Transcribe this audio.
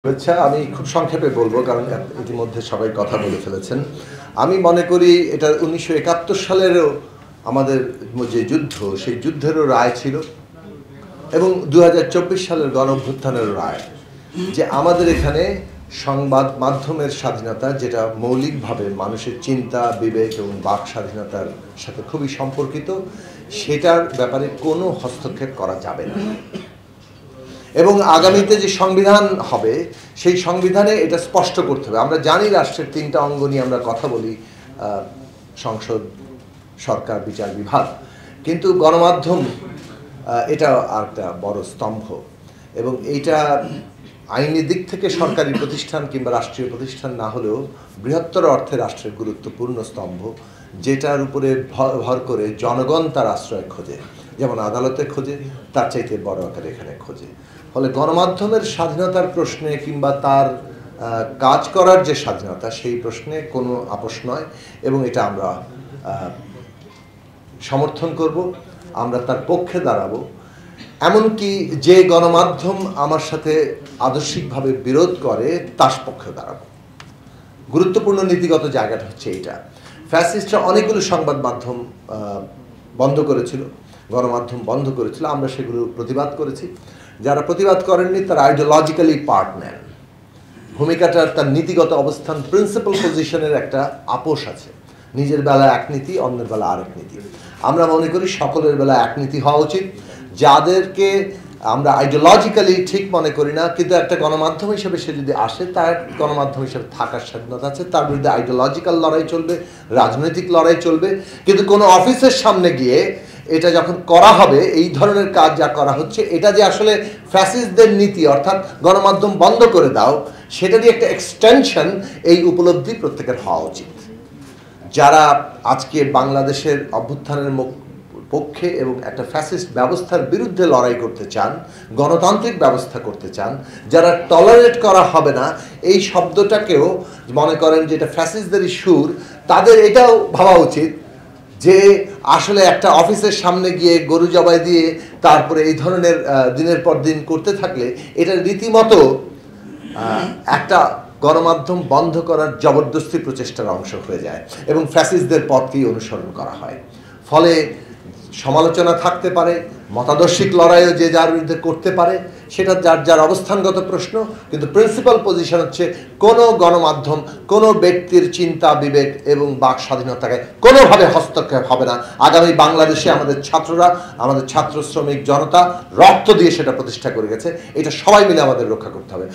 আচ্ছা, আমি খুব সংক্ষেপে বলবো কারণ ইতিমধ্যে সবাই কথা বলে ফেলেছেন। আমি মনে করি এটা ১৯৭১ সালেরও আমাদের যে যুদ্ধ, সেই যুদ্ধেরও রায় ছিল এবং ২০২৪ সালের গণঅভ্যুত্থানেরও রায়, যে আমাদের এখানে সংবাদ মাধ্যমের স্বাধীনতা, যেটা মৌলিকভাবে মানুষের চিন্তা, বিবেক এবং বাক স্বাধীনতার সাথে খুবই সম্পর্কিত, সেটার ব্যাপারে কোনো হস্তক্ষেপ করা যাবে না। এবং আগামীতে যে সংবিধান হবে, সেই সংবিধানে এটা স্পষ্ট করতে হবে। আমরা জানি রাষ্ট্রের ৩টা অঙ্গ নিয়ে আমরা কথা বলি, সংসদ, সরকার, বিচার বিভাগ, কিন্তু গণমাধ্যম এটা আর একটা বড় স্তম্ভ এবং এইটা আইনি দিক থেকে সরকারি প্রতিষ্ঠান কিংবা রাষ্ট্রীয় প্রতিষ্ঠান না হলেও বৃহত্তর অর্থে রাষ্ট্রের গুরুত্বপূর্ণ স্তম্ভ, যেটার উপরে ভর করে জনগণ তার আশ্রয় খোঁজে, যেমন আদালতে খোঁজে, তার চাইতে বড় আকারে এখানে খোঁজে। ফলে গণমাধ্যমের স্বাধীনতার প্রশ্নে কিংবা তার কাজ করার যে স্বাধীনতা, সেই প্রশ্নে কোনো আপোষ নয় এবং এটা আমরা সমর্থন করব, আমরা তার পক্ষে দাঁড়াবো। এমনকি যে গণমাধ্যম আমার সাথে আদর্শিকভাবে বিরোধ করে, তার পক্ষে দাঁড়াবো। গুরুত্বপূর্ণ নীতিগত জায়গাটা হচ্ছে এইটা। ফ্যাসিস্টরা অনেকগুলো সংবাদ মাধ্যম বন্ধ করেছিল, গণমাধ্যম বন্ধ করেছিল, আমরা সেগুলো প্রতিবাদ করেছি। যারা প্রতিবাদ করেননি তারা আইডিওলজিক্যালি পার্ট নেন। ভূমিকাটার তার নীতিগত অবস্থান, প্রিন্সিপাল পজিশনের একটা আপোষ আছে। নিজের বেলা এক নীতি, অন্যের বেলা আরেক নীতি। আমরা মনে করি সকলের বেলা এক নীতি হওয়া উচিত। যাদেরকে আমরা আইডিওলজিক্যালি ঠিক মনে করি না, কিন্তু একটা গণমাধ্যম হিসেবে সে যদি আসে, তার গণমাধ্যম হিসেবে থাকার স্বাধীনতা আছে। তার বিরুদ্ধে আইডিওলজিক্যাল লড়াই চলবে, রাজনৈতিক লড়াই চলবে, কিন্তু কোনো অফিসের সামনে গিয়ে এটা যখন করা হবে, এই ধরনের কাজ যা করা হচ্ছে, এটা যে আসলে ফ্যাসিস্টদের নীতি, অর্থাৎ গণমাধ্যম বন্ধ করে দাও, সেটারই একটা এক্সটেনশন, এই উপলব্ধি প্রত্যেকের হওয়া উচিত। যারা আজকে বাংলাদেশের অভ্যুত্থানের পক্ষে এবং একটা ফ্যাসিস্ট ব্যবস্থার বিরুদ্ধে লড়াই করতে চান, গণতান্ত্রিক ব্যবস্থা করতে চান, যারা টলারেট করা হবে না এই শব্দটাকেও মনে করেন যে এটা ফ্যাসিস্টদেরই সুর, তাদের এটাও ভাবা উচিত যে আসলে একটা অফিসের সামনে গিয়ে গরু জবাই দিয়ে তারপরে এই ধরনের দিনের পর দিন করতে থাকলে এটা রীতিমতো একটা গণমাধ্যম বন্ধ করার জবরদস্তি প্রচেষ্টার অংশ হয়ে যায় এবং ফ্যাসিস্টদের পথকেই অনুসরণ করা হয়। ফলে সমালোচনা থাকতে পারে, মতাদর্শিক লড়াইও যে যার বিরুদ্ধে করতে পারে, সেটা যার যার অবস্থানগত প্রশ্ন, কিন্তু প্রিন্সিপাল পজিশন হচ্ছে কোনো গণমাধ্যম কোনো ব্যক্তির চিন্তা, বিবেক এবং বাক স্বাধীনতাকে কোনোভাবে হস্তক্ষেপ হবে না। আগামী বাংলাদেশে আমাদের ছাত্ররা, আমাদের ছাত্র শ্রমিক জনতা রক্ত দিয়ে সেটা প্রতিষ্ঠা করে গেছে, এটা সবাই মিলে আমাদের রক্ষা করতে হবে।